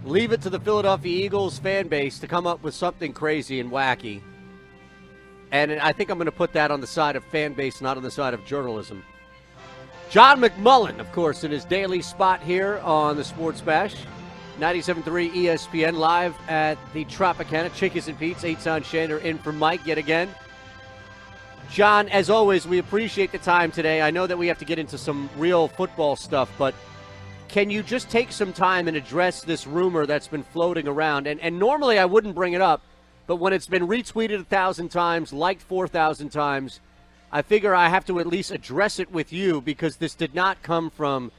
leave it to the Philadelphia Eagles fan base to come up with something crazy and wacky. And I think I'm going to put that on the side of fan base, not on the side of journalism. John McMullen, of course, in his daily spot here on the Sports Bash. 97.3 ESPN live at the Tropicana. Chickies and Pete's. Eytan Shander in for Mike yet again. John, as always, we appreciate the time today. I know that we have to get into some real football stuff, but can you just take some time and address this rumor that's been floating around? And normally I wouldn't bring it up, but when it's been retweeted 1,000 times, liked 4,000 times, I figure I have to at least address it with you because this did not come from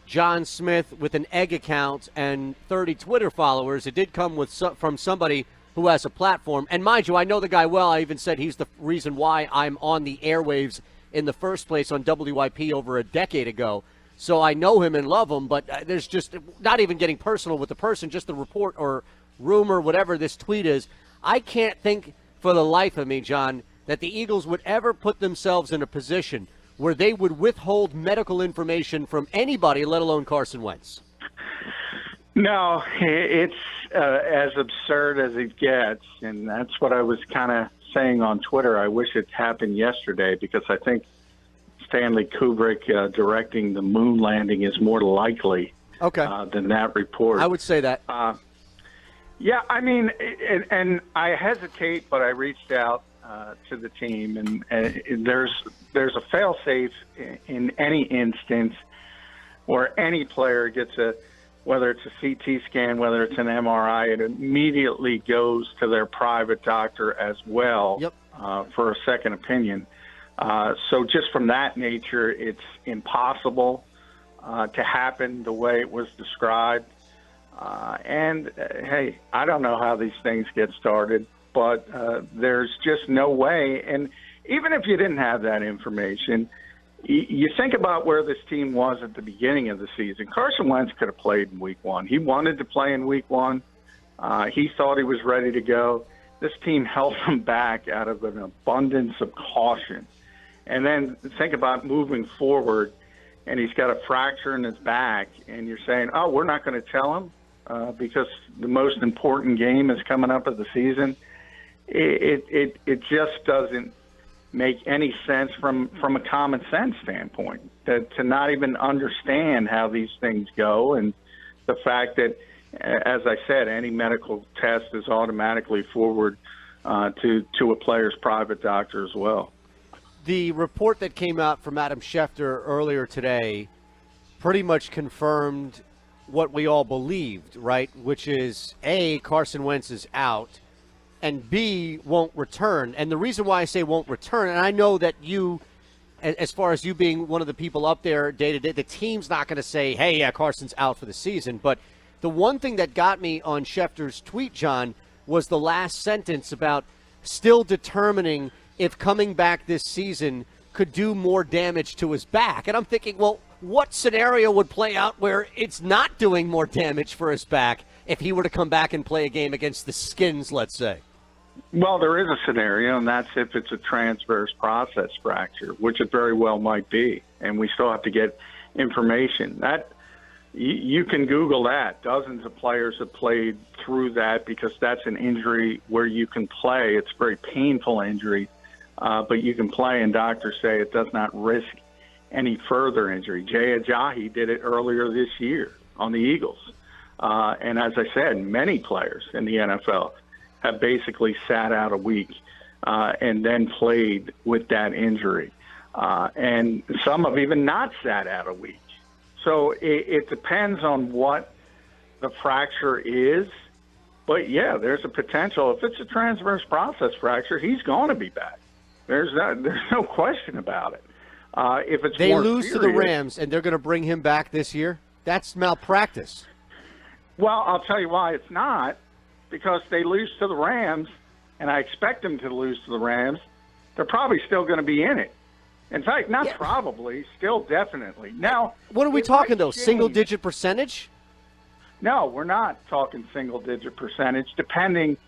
John Smith with an egg account and 30 Twitter followers. It did come from somebody who has a platform. And mind you, I know the guy well. I even said he's the reason why I'm on the airwaves in the first place on WYP over a decade ago. So I know him and love him, but there's just not even getting personal with the person, just the report or rumor, whatever this tweet is. I can't think for the life of me, John, that the Eagles would ever put themselves in a position where they would withhold medical information from anybody, let alone Carson Wentz. No, it's as absurd as it gets, and that's what I was kind of saying on Twitter. I wish it happened yesterday because I think Stanley Kubrick directing the moon landing is more likely than that report. I would say that. Yeah, I mean, and I hesitate, but I reached out to the team, and there's a fail-safe in any instance where any player gets whether it's a CT scan, whether it's an MRI, it immediately goes to their private doctor as well for a second opinion. So just from that nature, it's impossible to happen the way it was described. Hey, I don't know how these things get started, but there's just no way. And even if you didn't have that information, you think about where this team was at the beginning of the season. Carson Wentz could have played in week one. He wanted to play in week one. He thought he was ready to go. This team held him back out of an abundance of caution. And then think about moving forward, and he's got a fracture in his back, and you're saying, oh, we're not going to tell him because the most important game is coming up of the season. It just doesn't make any sense from a common sense standpoint to not even understand how these things go, and the fact that, as I said, any medical test is automatically forward to a player's private doctor as well. The report that came out from Adam Schefter earlier today pretty much confirmed what we all believed, right? Which is, A, Carson Wentz is out, and B, won't return. And the reason why I say won't return, and I know that you, as far as you being one of the people up there day to day, the team's not going to say, hey, yeah, Carson's out for the season. But the one thing that got me on Schefter's tweet, John, was the last sentence about still determining if coming back this season could do more damage to his back. And I'm thinking, well, what scenario would play out where it's not doing more damage for his back if he were to come back and play a game against the Skins, let's say? Well, there is a scenario, and that's if it's a transverse process fracture, which it very well might be, and we still have to get information. That you can Google that. Dozens of players have played through that because that's an injury where you can play. It's a very painful injury, but you can play, and doctors say it does not risk any further injury. Jay Ajayi did it earlier this year on the Eagles. And as I said, many players in the NFL have basically sat out a week and then played with that injury. And some have even not sat out a week. So it depends on what the fracture is. But, yeah, there's a potential. If it's a transverse process fracture, he's going to be back. There's no question about it. If it's they lose to the Rams and they're going to bring him back this year, that's malpractice. Well, I'll tell you why it's not. Because they lose to the Rams, and I expect them to lose to the Rams, they're probably still going to be in it. In fact, not probably, still definitely. Now, what are we talking, though? Single-digit percentage? No, we're not talking single-digit percentage, depending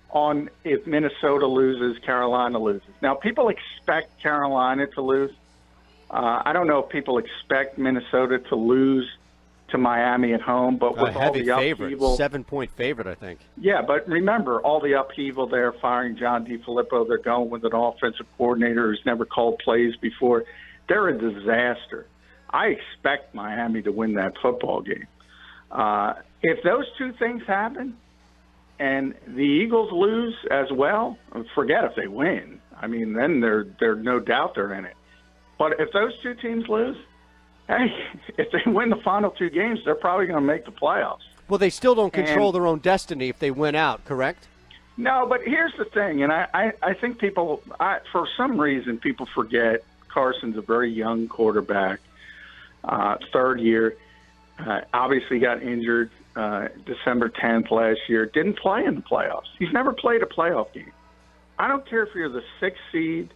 on if Minnesota loses, Carolina loses. Now, people expect Carolina to lose. I don't know if people expect Minnesota to lose to Miami at home, but with all the upheaval, 7-point favorite, I think. Yeah, but remember all the upheaval there, firing John DeFilippo. They're going with an offensive coordinator who's never called plays before. They're a disaster. I expect Miami to win that football game. If those two things happen and the Eagles lose as well, forget if they win. I mean, then there's no doubt they're in it. But if those two teams lose, hey, if they win the final two games, they're probably going to make the playoffs. Well, they still don't control their own destiny if they win out, correct? No, but here's the thing, and I think people, for some reason, people forget Carson's a very young quarterback, third year, obviously got injured December 10th last year, didn't play in the playoffs. He's never played a playoff game. I don't care if you're the 6th seed,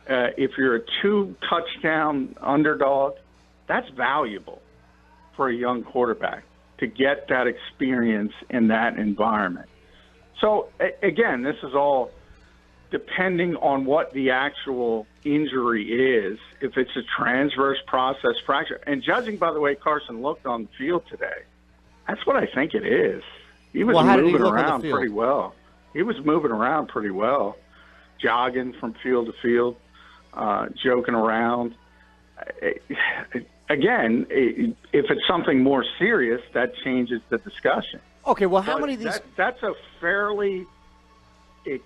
if you're a 2-touchdown underdog, that's valuable for a young quarterback to get that experience in that environment. So, again, this is all depending on what the actual injury is, if it's a transverse process fracture. And judging by the way Carson looked on the field today, that's what I think it is. He was moving around pretty well. He was moving around pretty well, jogging from field to field, joking around. Again, if it's something more serious, that changes the discussion. Okay, well, how many of these? That's a fairly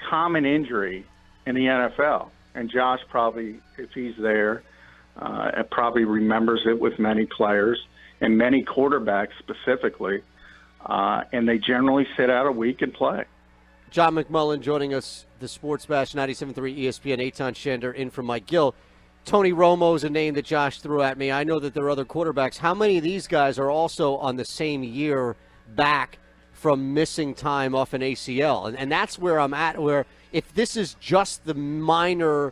common injury in the NFL. And Josh probably, if he's there, probably remembers it with many players and many quarterbacks specifically. And they generally sit out a week and play. John McMullen joining us, the Sports Bash 97.3 ESPN, Eytan Shander in for Mike Gill. Tony Romo is a name that Josh threw at me. I know that there are other quarterbacks. How many of these guys are also on the same year back from missing time off an ACL? And that's where I'm at, where if this is just the minor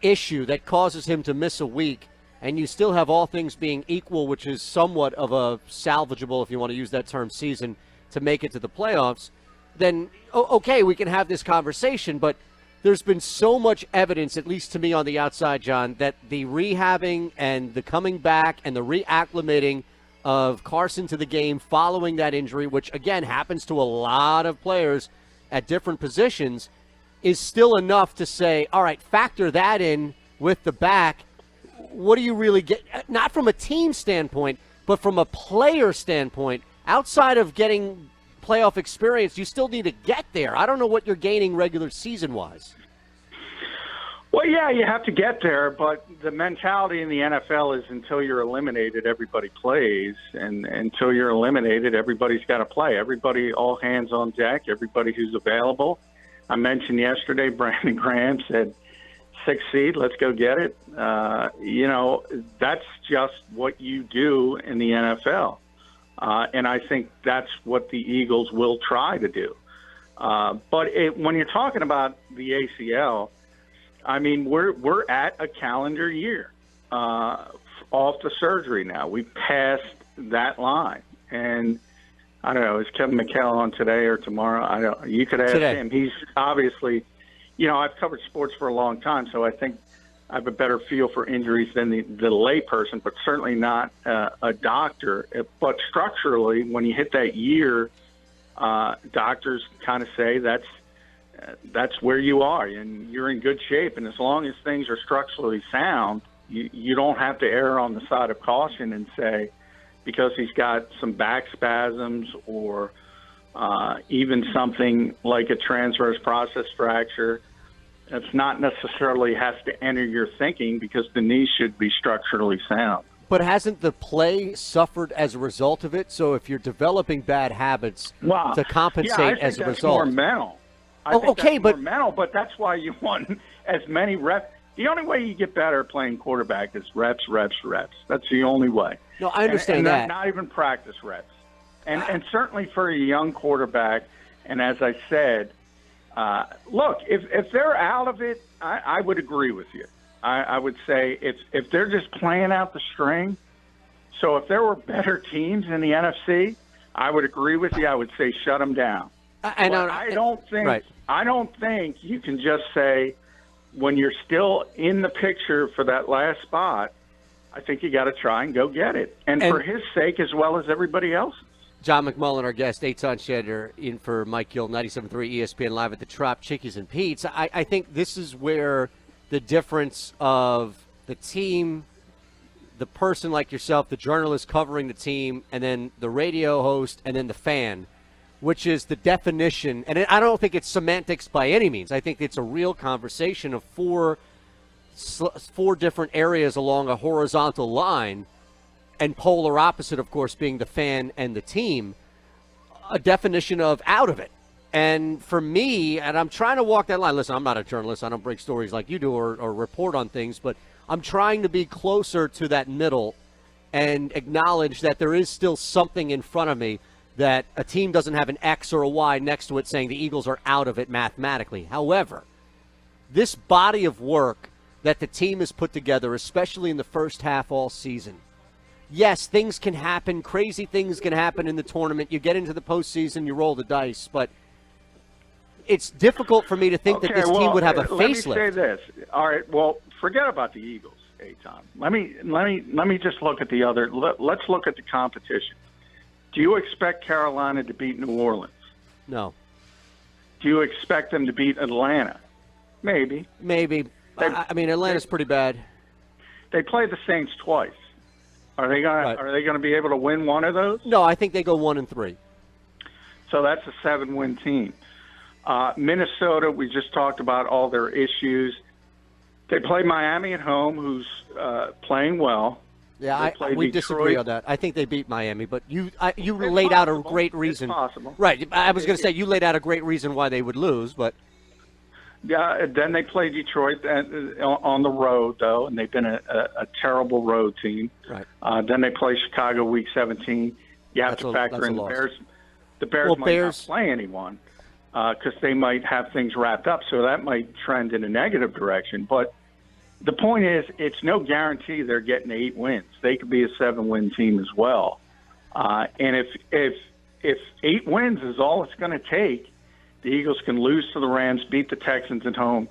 issue that causes him to miss a week, and you still have all things being equal, which is somewhat of a salvageable, if you want to use that term, season to make it to the playoffs, then, okay, we can have this conversation, but there's been so much evidence, at least to me on the outside, John, that the rehabbing and the coming back and the reacclimating of Carson to the game following that injury, which, again, happens to a lot of players at different positions, is still enough to say, all right, factor that in with the back. What do you really get? Not from a team standpoint, but from a player standpoint, outside of getting playoff experience, you still need to get there. I don't know what you're gaining regular season-wise. Well, yeah, you have to get there, but the mentality in the NFL is until you're eliminated, everybody plays, and until you're eliminated, everybody's got to play. Everybody, all hands on deck, everybody who's available. I mentioned yesterday, Brandon Graham said, 6th seed, let's go get it. That's just what you do in the NFL. And I think that's what the Eagles will try to do. But when you're talking about the ACL, I mean, we're at a calendar year off the surgery now. We've passed that line. And I don't know, is Kevin McHale on today or tomorrow? I don't. You could ask him. He's obviously, I've covered sports for a long time, so I think I have a better feel for injuries than the lay person, but certainly not a doctor. But structurally, when you hit that year, doctors kind of say that's where you are, and you're in good shape. And as long as things are structurally sound, you don't have to err on the side of caution and say, because he's got some back spasms or even something like a transverse process fracture, it's not necessarily has to enter your thinking because the knee should be structurally sound. But hasn't the play suffered as a result of it? So if you're developing bad habits to compensate as a result. That's more mental. I think that's more mental, but that's why you want as many reps. The only way you get better at playing quarterback is reps, reps, reps. That's the only way. No, I understand that. Not even practice reps. And certainly for a young quarterback, and as I said, look, if they're out of it, I would agree with you. I would say if they're just playing out the string, so if there were better teams in the NFC, I would agree with you. I would say shut them down. I don't think you can just say when you're still in the picture for that last spot, I think you got to try and go get it, and for his sake as well as everybody else's. John McMullen, our guest, Eytan Shander, in for Mike Gill, 97.3 ESPN Live at the Trop, Chickies and Pete's. I think this is where the difference of the team, the person like yourself, the journalist covering the team, and then the radio host, and then the fan, which is the definition. And I don't think it's semantics by any means. I think it's a real conversation of four different areas along a horizontal line, and polar opposite, of course, being the fan and the team, a definition of out of it. And for me, and I'm trying to walk that line. Listen, I'm not a journalist. I don't break stories like you do or report on things, but I'm trying to be closer to that middle and acknowledge that there is still something in front of me, that a team doesn't have an X or a Y next to it saying the Eagles are out of it mathematically. However, this body of work that the team has put together, especially in the first half all season, yes, things can happen. Crazy things can happen in the tournament. You get into the postseason, you roll the dice. But it's difficult for me to think that this team would have a facelift. Let me say this. All right, well, forget about the Eagles, Eytan. Let me just look at the other. Let's look at the competition. Do you expect Carolina to beat New Orleans? No. Do you expect them to beat Atlanta? Maybe. I mean, Atlanta's pretty bad. They played the Saints twice. Are they going to be able to win one of those? No, I think they go 1-3. So that's a 7-win team. Minnesota, we just talked about all their issues. They play Miami at home, who's playing well. Yeah, we disagree on that. I think they beat Miami, but you laid out a great reason. It's possible. Right. I was going to say you laid out a great reason why they would lose, but. Yeah, then they play Detroit on the road, though, and they've been a terrible road team. Right. Then they play Chicago Week 17. You have to factor in the Bears. The Bears might not play anyone because they might have things wrapped up, so that might trend in a negative direction. But the point is, it's no guarantee they're getting 8 wins. They could be a 7-win team as well. And if 8 wins is all it's going to take, the Eagles can lose to the Rams, beat the Texans at home,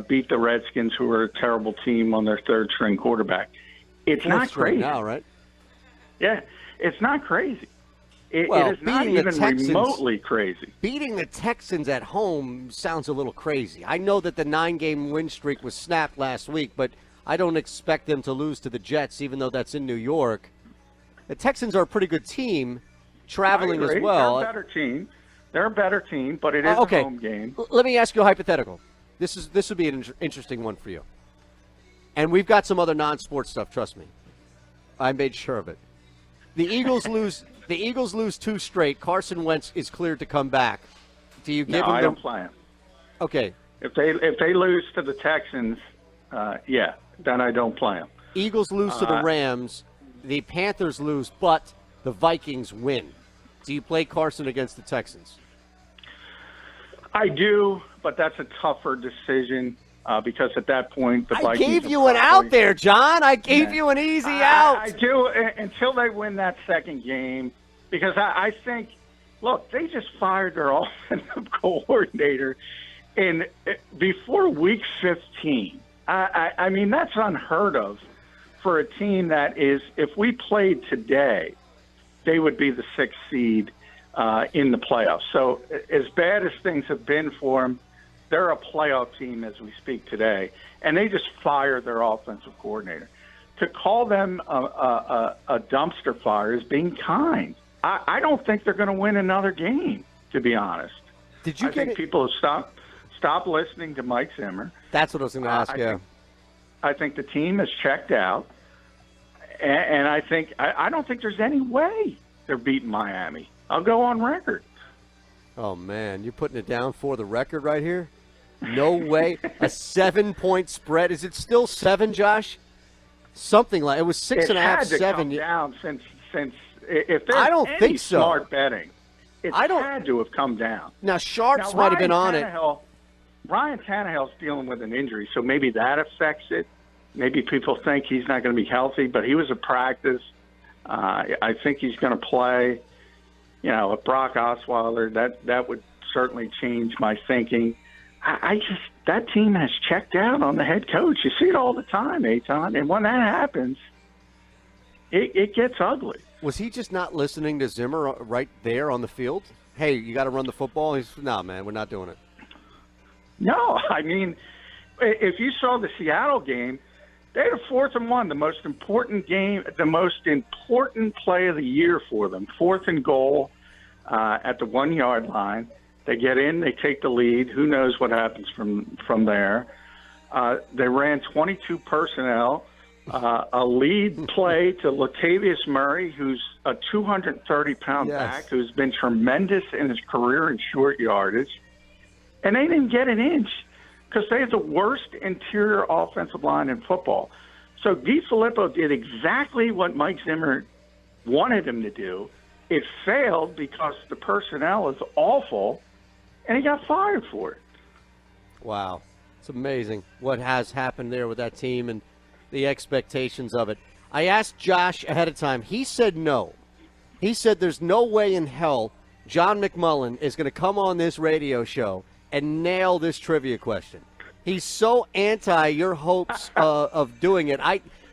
beat the Redskins, who are a terrible team on their third-string quarterback. It's not crazy now, right? Yeah, it's not crazy. It is not even remotely crazy. Beating the Texans at home sounds a little crazy. I know that the 9-game win streak was snapped last week, but I don't expect them to lose to the Jets, even though that's in New York. The Texans are a pretty good team, traveling as well. They're a better team. They're a better team, but it is a home game. Let me ask you a hypothetical. This would be an interesting one for you. And we've got some other non-sports stuff, trust me. I made sure of it. The Eagles lose 2 straight. Carson Wentz is cleared to come back. Do you give him I don't play him. Okay. If they lose to the Texans, then I don't play him. Eagles lose to the Rams. The Panthers lose, but the Vikings win. Do you play Carson against the Texans? I do, but that's a tougher decision because at that point the Vikings. I gave you an out there, John. I gave you an easy out. I do until they win that second game because I think, look, they just fired their offensive coordinator before week 15. I mean, that's unheard of for a team that is, if we played today, they would be the 6th seed in the playoffs. So as bad as things have been for them, they're a playoff team as we speak today, and they just fired their offensive coordinator. To call them a dumpster fire is being kind. I don't think they're going to win another game, to be honest. I think people have stopped listening to Mike Zimmer. That's what I was going to ask you. I think the team has checked out, and I don't think there's any way they're beating Miami. I'll go on record. Oh, man, you're putting it down for the record right here? No way. A 7-point spread. Is it still 7, Josh? Something like it was 6.5, 7. Come down since if there's I don't any think so. Smart betting, it had to have come down. Now Sharps might have been on it. Ryan Tannehill's dealing with an injury, so maybe that affects it. Maybe people think he's not going to be healthy, but he was at practice. I think he's going to play. You know, with Brock Osweiler, that would certainly change my thinking. that team has checked out on the head coach. You see it all the time, Eytan. And when that happens, it gets ugly. Was he just not listening to Zimmer right there on the field? Hey, you got to run the football. He's no, man, we're not doing it. No, I mean, if you saw the Seattle game, they had a 4th and 1, the most important game, the most important play of the year for them. 4th and goal at the 1-yard line. They get in, they take the lead. Who knows what happens from there? They ran 22 personnel. A lead play to Latavius Murray, who's a 230-pound back, who's been tremendous in his career in short yardage. And they didn't get an inch because they had the worst interior offensive line in football. So DiFilippo did exactly what Mike Zimmer wanted him to do. It failed because the personnel is awful, and he got fired for it. Wow. It's amazing what has happened there with that team and the expectations of it. I asked Josh ahead of time. He said no. He said there's no way in hell John McMullen is going to come on this radio show and nail this trivia question. He's so anti your hopes of doing it.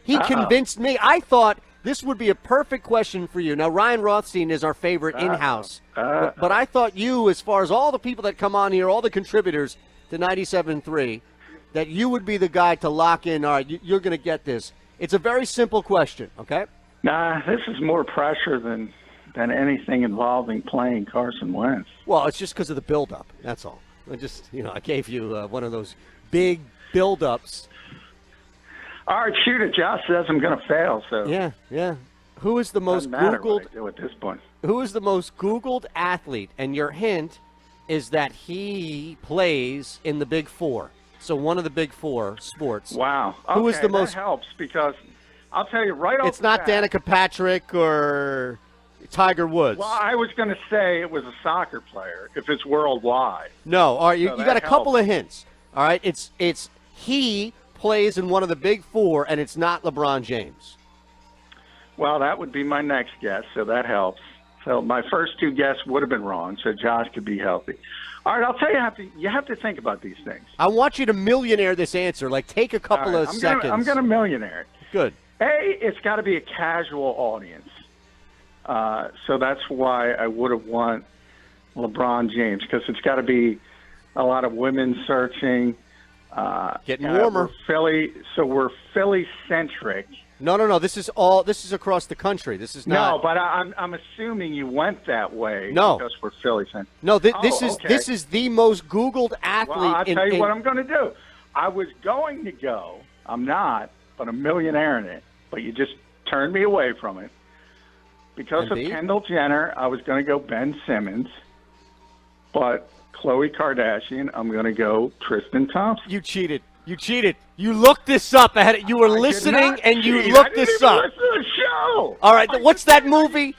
He convinced me. I thought this would be a perfect question for you. Now, Ryan Rothstein is our favorite in-house. But I thought you, as far as all the people that come on here, all the contributors to 97.3, that you would be the guy to lock in. All right, you're going to get this. It's a very simple question, okay? Nah, this is more pressure than anything involving playing Carson Wentz. Well, it's just because of the build-up. That's all. I gave you one of those big build-ups. All right, shoot it. Josh says I'm going to fail. So yeah. Who is the most Googled? What I do at this point. Who is the most Googled athlete? And your hint is that he plays in the Big Four. So one of the Big Four sports. Wow. Okay, who is the most? That helps because I'll tell you right off. It's not Danica Patrick or Tiger Woods. Well, I was going to say it was a soccer player if it's worldwide. No, all right, you got a couple of hints. All right, it's he plays in one of the Big Four, and it's not LeBron James. Well, that would be my next guess, so that helps. So my first 2 guesses would have been wrong, so Josh could be healthy. All right, I'll tell you, you have to think about these things. I want you to millionaire this answer. Like, take a couple of seconds. I'm going to millionaire it. Good. It's got to be a casual audience. So that's why I would have won LeBron James, because it's got to be a lot of women searching. Getting warmer. We're Philly-centric. No. This is across the country. This is not. No, but I'm assuming you went that way. No, because we're Philly-centric. No, this is the most Googled athlete. Well, I'll tell you what I'm going to do. I was going to go. I'm not, but I'm millionaire in it. But you just turned me away from it. Because of Kendall Jenner, I was going to go Ben Simmons. But Khloe Kardashian, I'm going to go Tristan Thompson. You cheated. You looked this up. You were listening, and you looked this up. Listen to the show. All right, what's that movie?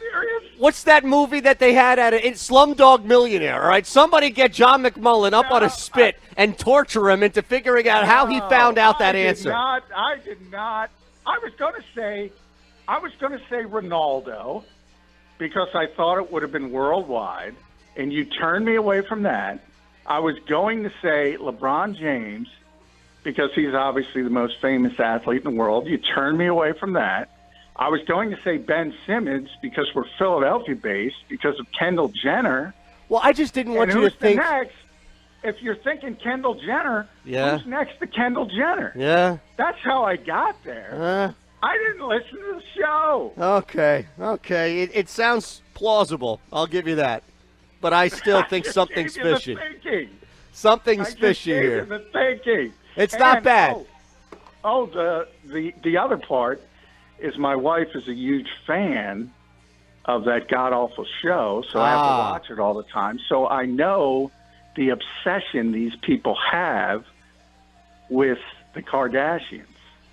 What's that movie that they had at it? Slumdog Millionaire. All right, somebody get John McMullen up on a spit and torture him into figuring out how he found out that answer. I did not. I was going to say Ronaldo because I thought it would have been worldwide, and you turned me away from that. I was going to say LeBron James because he's obviously the most famous athlete in the world. You turned me away from that. I was going to say Ben Simmons because we're Philadelphia-based because of Kendall Jenner. Well, I just didn't want you to think. Next? If you're thinking Kendall Jenner, who's next to Kendall Jenner? Yeah. That's how I got there. I didn't listen to the show. Okay. It sounds plausible. I'll give you that. But I still think something's fishy. Something's fishy here. The thinking. It's not bad. The other part is my wife is a huge fan of that god-awful show, so I have to watch it all the time. So I know the obsession these people have with the Kardashians.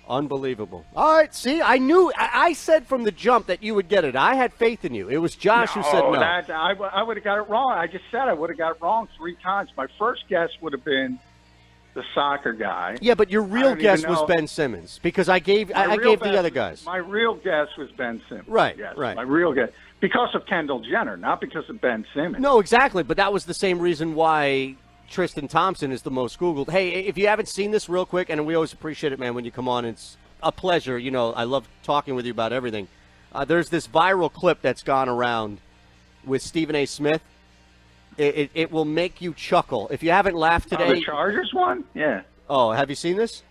Unbelievable. All right, see, I knew. I said from the jump that you would get it. I had faith in you. It was Josh who said no. I would have got it wrong. I just said I would have got it wrong 3 times. My first guess would have been the soccer guy. Yeah, but your real guess was Ben Simmons because I gave the other guys. My real guess was Ben Simmons. Right, yes, right. My real guess. Because of Kendall Jenner, not because of Ben Simmons. No, exactly. But that was the same reason why Tristan Thompson is the most Googled. Hey, if you haven't seen this real quick, and we always appreciate it, man, when you come on. It's a pleasure. You know, I love talking with you about everything. There's this viral clip that's gone around with Stephen A. Smith. It will make you chuckle. If you haven't laughed today. The Chargers one? Yeah. Oh, have you seen this?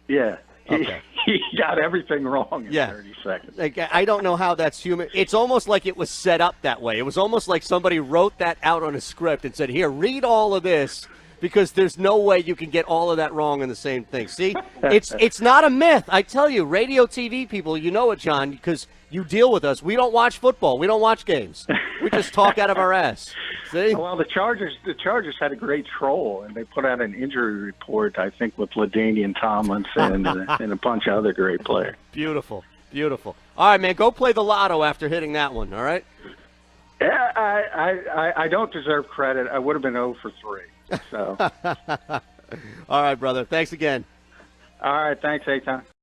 Yeah. Okay. He got everything wrong in Yeah. 30 seconds. Like, I don't know how that's human. It's almost like it was set up that way. It was almost like somebody wrote that out on a script and said, here, read all of this, because there's no way you can get all of that wrong in the same thing. See, it's not a myth. I tell you, radio, TV people, you know it, John, because you deal with us. We don't watch football. We don't watch games. We just talk out of our ass. See? Well, the Chargers had a great troll, and they put out an injury report, I think, with LaDainian Tomlinson and a bunch of other great players. Beautiful, beautiful. All right, man, go play the lotto after hitting that one, all right? Yeah, I don't deserve credit. I would have been 0 for 3. So. All right, brother. Thanks again. All right, thanks, Eytan.